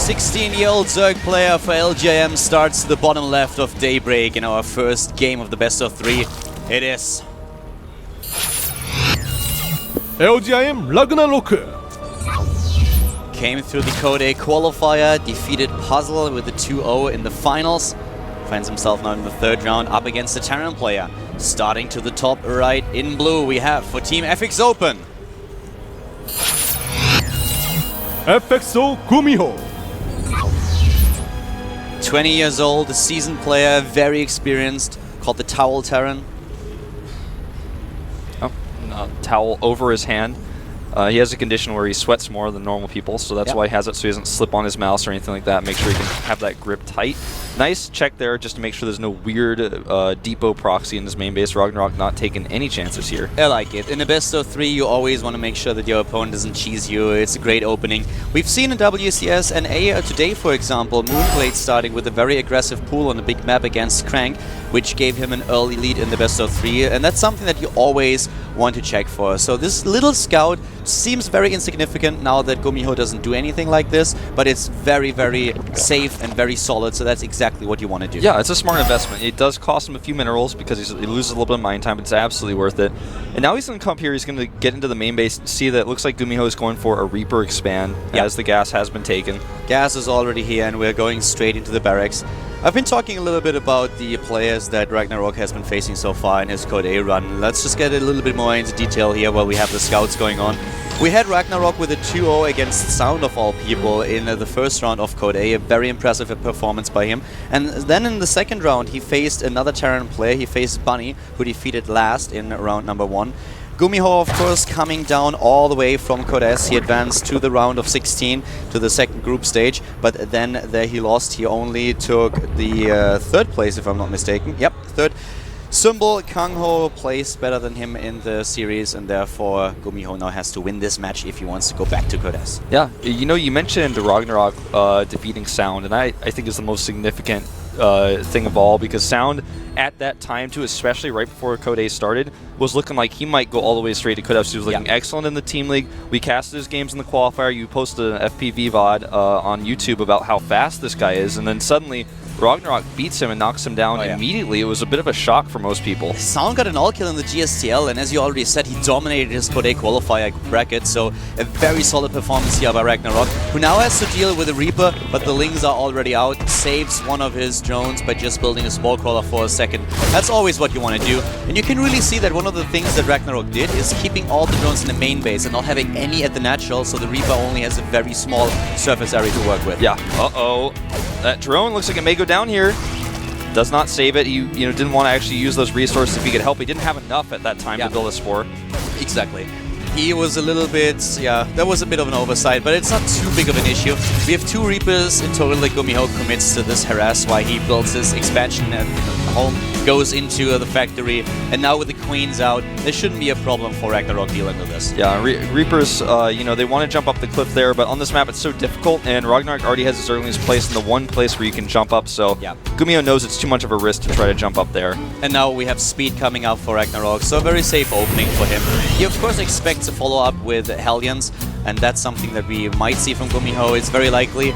16-year-old Zerg player for LGIM starts the bottom left of Daybreak in our first game of the best of 3. It is LGIM Ragnarok. Came through the Code A qualifier, defeated Puzzle with a 2-0 in the finals. Finds himself now in the third round up against the Terran player. Starting to the top right in blue we have for Team FX Open FXO GuMiho. 20 years old, a seasoned player, very experienced, called the Towel Terran. Towel over his hand. He has a condition where he sweats more than normal people, so that's why he has it, so he doesn't slip on his mouse or anything like that. Make sure he can have that grip tight. Nice check there just to make sure there's no weird depot proxy in his main base. Ragnarok not taking any chances here. I like it. In the best of 3, you always want to make sure that your opponent doesn't cheese you. It's a great opening. We've seen in WCS and A today, for example, Moonblade starting with a very aggressive pool on a big map against Crank, which gave him an early lead in the best of 3, and that's something that you always want to check for. So this little scout seems very insignificant now that GuMiho doesn't do anything like this, but it's very, very safe and very solid, so that's exactly what you want to do. Yeah, it's a smart investment. It does cost him a few minerals because he loses a little bit of mine time, but it's absolutely worth it. And now he's going to come here, he's going to get into the main base and see that it looks like GuMiho is going for a Reaper expand as the gas has been taken. Gas is already here and we're going straight into the barracks. I've been talking a little bit about the players that Ragnarok has been facing so far in his Code A run. Let's just get a little bit more into detail here while we have the scouts going on. We had Ragnarok with a 2-0 against Sound of all people in the first round of Code A, a very impressive performance by him. And then in the second round he faced another Terran player, he faced Bunny, who defeated last in round number 1. GuMiho, of course, coming down all the way from Code S. He advanced to the round of 16, to the second group stage, but then there he lost. He only took the third place, if I'm not mistaken. Yep, third. Symbol Kangho plays better than him in the series, and therefore GuMiho now has to win this match if he wants to go back to Code S. Yeah, you know, you mentioned Ragnarok defeating Sound, and I think is the most significant thing of all, because Sound at that time too, especially right before Code A started, was looking like he might go all the way straight to Code F. He was looking excellent in the team league. We casted his games in the qualifier. You posted an FPV VOD on YouTube about how fast this guy is, and then suddenly Ragnarok beats him and knocks him down immediately. It was a bit of a shock for most people. Sound got an all-kill in the GSL, and as you already said, he dominated his Code A qualifier bracket, so a very solid performance here by Ragnarok, who now has to deal with a Reaper, but the Lings are already out, saves one of his drones by just building a small crawler for a second. That's always what you want to do, and you can really see that one of the things that Ragnarok did is keeping all the drones in the main base and not having any at the natural, so the Reaper only has a very small surface area to work with. Yeah, that drone looks like it may go down here. Does not save it. He didn't want to actually use those resources if he could help. He didn't have enough at that time to build a spore. Exactly. He was a little bit, that was a bit of an oversight, but it's not too big of an issue. We have 2 Reapers in total that GuMiho commits to this harass, why he builds his expansion at home, goes into the factory, and now with the Queens out, there shouldn't be a problem for Ragnarok dealing with this. Yeah, Reapers, they want to jump up the cliff there, but on this map it's so difficult, and Ragnarok already has his earliest place in the one place where you can jump up, so GuMiho knows it's too much of a risk to try to jump up there. And now we have speed coming up for Ragnarok, so a very safe opening for him. He of course expects a follow-up with Hellions, and that's something that we might see from GuMiho. It's very likely.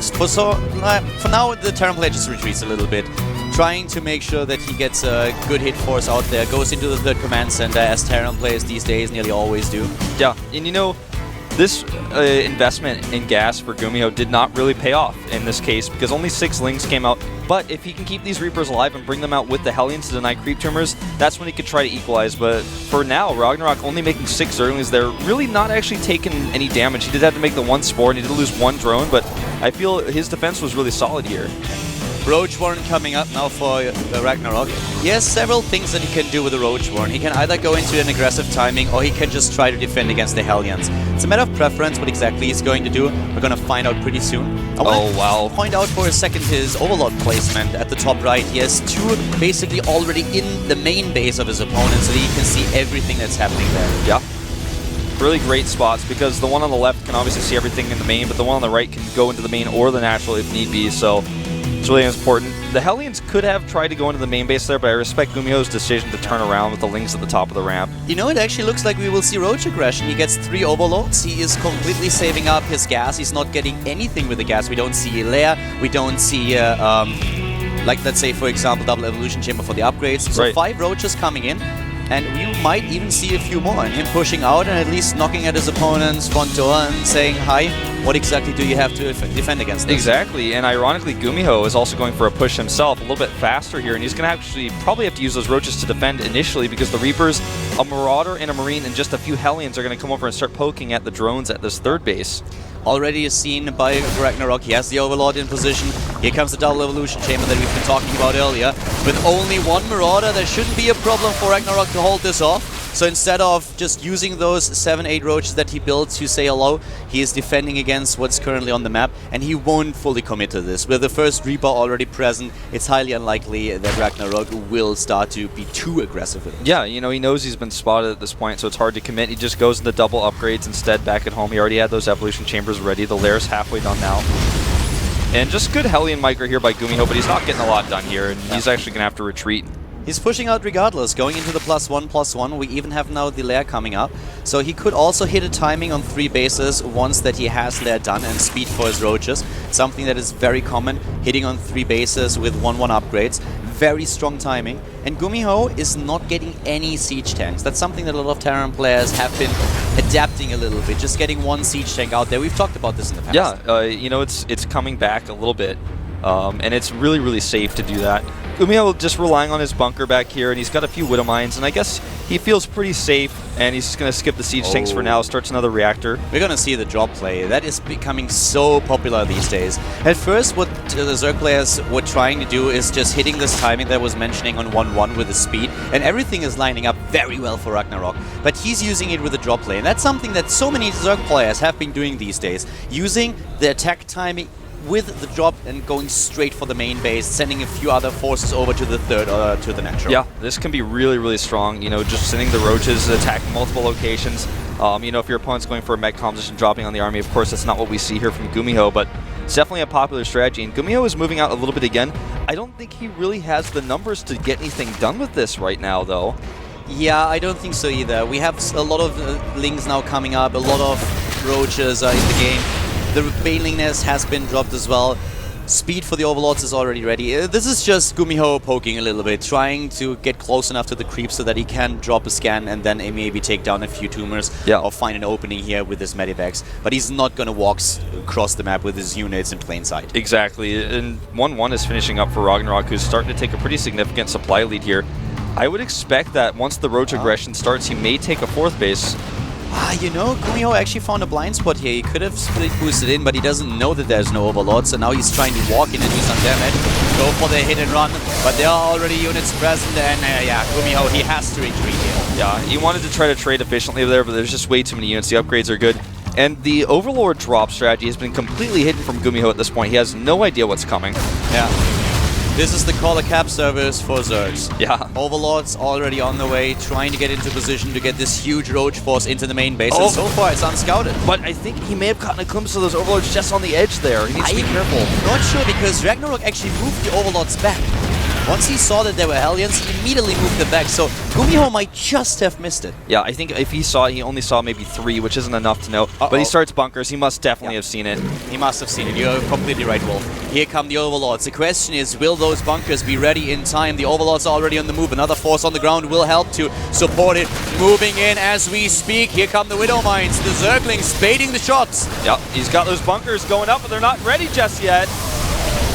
For now, the Terran player just retreats a little bit, trying to make sure that he gets a good hit force out there, goes into the third command center, as Terran players these days nearly always do. Yeah, and this investment in gas for GuMiho did not really pay off in this case, because only 6 Lings came out. But if he can keep these Reapers alive and bring them out with the Hellions to deny creep tumors, that's when he could try to equalize. But for now, Ragnarok only making 6 Zerglings there, really not actually taking any damage. He did have to make the 1 spore, and he did lose 1 drone, but I feel his defense was really solid here. Roach Warren coming up now for Ragnarok. He has several things that he can do with the Roach Warren. He can either go into an aggressive timing, or he can just try to defend against the Hellions. It's a matter of preference what exactly he's going to do. We're going to find out pretty soon. I want to point out for a second his Overlord placement at the top right. He has 2 basically already in the main base of his opponent, so that he can see everything that's happening there. Yeah. Really great spots, because the one on the left can obviously see everything in the main, but the one on the right can go into the main or the natural if need be, so it's really important. The Hellions could have tried to go into the main base there, but I respect GuMiho's decision to turn around with the Lings at the top of the ramp. You know, it actually looks like we will see Roach aggression. He gets 3 overloads. He is completely saving up his gas. He's not getting anything with the gas. We don't see a lair. We don't see, like, let's say, for example, double evolution chamber for the upgrades. So Right. 5 Roaches coming in. And we might even see a few more, and him pushing out and at least knocking at his opponent's front door and saying, hi, what exactly do you have to defend against this? Exactly, and ironically, GuMiho is also going for a push himself, a little bit faster here, and he's going to actually probably have to use those Roaches to defend initially because the Reapers, a Marauder, and a Marine, and just a few Hellions are going to come over and start poking at the drones at this third base. Already seen by Ragnarok. He has the Overlord in position. Here comes the double evolution chamber that we've been talking about earlier. With only 1 Marauder, there shouldn't be a problem for Ragnarok to hold this off. So instead of just using those 7-8 Roaches that he built to say hello, he is defending against what's currently on the map, and he won't fully commit to this. With the first Reaper already present, it's highly unlikely that Ragnarok will start to be too aggressive with it. Yeah, you know, he knows he's been spotted at this point, so it's hard to commit. He just goes into double upgrades instead back at home. He already had those evolution chambers ready. The lair's halfway done now. And just good Hellion micro here by GuMiho, but he's not getting a lot done here, and he's actually going to have to retreat. He's pushing out regardless, going into the +1/+1. We even have now the lair coming up. So he could also hit a timing on 3 bases once that he has lair done and speed for his Roaches. Something that is very common, hitting on 3 bases with 1/1 upgrades. Very strong timing. And GuMiho is not getting any siege tanks. That's something that a lot of Terran players have been adapting a little bit. Just getting 1 siege tank out there. We've talked about this in the past. Yeah, you know, it's coming back a little bit. And it's really, really safe to do that. GuMiho just relying on his bunker back here, and he's got a few Widow Mines, and I guess he feels pretty safe, and he's just going to skip the siege tanks for now, starts another reactor. We're going to see the drop play. That is becoming so popular these days. At first, what the Zerg players were trying to do is just hitting this timing that I was mentioning on 1/1 with the speed, and everything is lining up very well for Ragnarok. But he's using it with the drop play, and that's something that so many Zerg players have been doing these days, using the attack timing with the drop and going straight for the main base, sending a few other forces over to the third or to the natural. Yeah, this can be really, really strong. You know, just sending the Roaches, attacking multiple locations. You know, if your opponent's going for a mech composition, dropping on the army, of course, that's not what we see here from GuMiho, but it's definitely a popular strategy. And GuMiho is moving out a little bit again. I don't think he really has the numbers to get anything done with this right now, though. Yeah, I don't think so either. We have a lot of Lings now coming up, a lot of Roaches are in the game. The Banelingness has been dropped as well. Speed for the Overlords is already ready. This is just GuMiho poking a little bit, trying to get close enough to the creep so that he can drop a scan and then maybe take down a few tumors or find an opening here with his medivacs. But he's not going to walk across the map with his units in plain sight. Exactly, and 1-1 is finishing up for Ragnarok, who's starting to take a pretty significant supply lead here. I would expect that once the Roach aggression starts, he may take a 4th base. You know, GuMiho actually found a blind spot here. He could have split boosted in, but he doesn't know that there's no Overlord, so now he's trying to walk in and do some damage. Go for the hit and run, but there are already units present, and yeah, GuMiho, he has to retreat here. Yeah, he wanted to try to trade efficiently there, but there's just way too many units. The upgrades are good. And the Overlord drop strategy has been completely hidden from GuMiho at this point. He has no idea what's coming. Yeah. This is the caller cap service for Zergs. Yeah. Overlord's already on the way, trying to get into position to get this huge Roach force into the main base. And so far, it's unscouted. But I think he may have gotten a glimpse of those Overlords just on the edge there. He needs to be careful. Not sure, because Ragnarok actually moved the Overlords back. Once he saw that there were Hellions, he immediately moved them back, so GuMiho might just have missed it. Yeah, I think if he saw it, he only saw maybe 3, which isn't enough to know. But he starts bunkers. He must definitely have seen it. He must have seen it. You're completely right, Wolf. Here come the Overlords. The question is, will those bunkers be ready in time? The Overlords are already on the move. Another force on the ground will help to support it. Moving in as we speak. Here come the Widow Mines. The Zerglings baiting the shots. Yep, he's got those bunkers going up, but they're not ready just yet.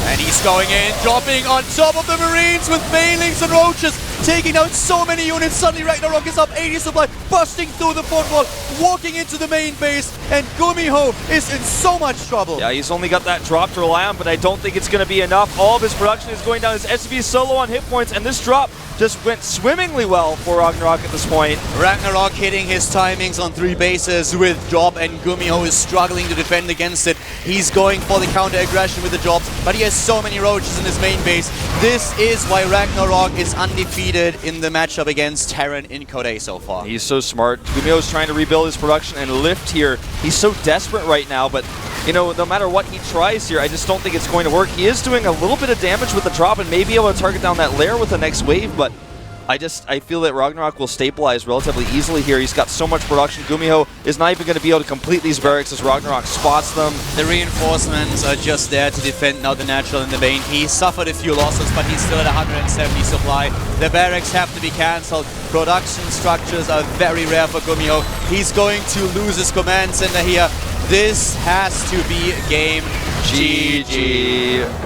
And he's going in, dropping on top of the Marines with Banelings and Roaches, taking out so many units. Suddenly Ragnarok is up 80 supply, busting through the front wall, walking into the main base, and GuMiho is in so much trouble. Yeah, he's only got that drop to rely on, but I don't think it's going to be enough. All of his production is going down. His SV is so low on hit points, and this drop just went swimmingly well for Ragnarok at this point. Ragnarok hitting his timings on 3 bases with drop, and GuMiho is struggling to defend against it. He's going for the counter aggression with the drops, but he has so many Roaches in his main base. This is why Ragnarok is undefeated in the matchup against Terran in Code A so far. He's so smart. GuMiho's trying to rebuild his production and lift here. He's so desperate right now, but you know, no matter what he tries here, I just don't think it's going to work. He is doing a little bit of damage with the drop and may be able to target down that lair with the next wave, but I feel that Ragnarok will stabilize relatively easily here. He's got so much production. GuMiho is not even going to be able to complete these barracks as Ragnarok spots them. The reinforcements are just there to defend now the natural in the main. He suffered a few losses, but he's still at 170 supply. The barracks have to be cancelled. Production structures are very rare for GuMiho. He's going to lose his command center here. This has to be game GG.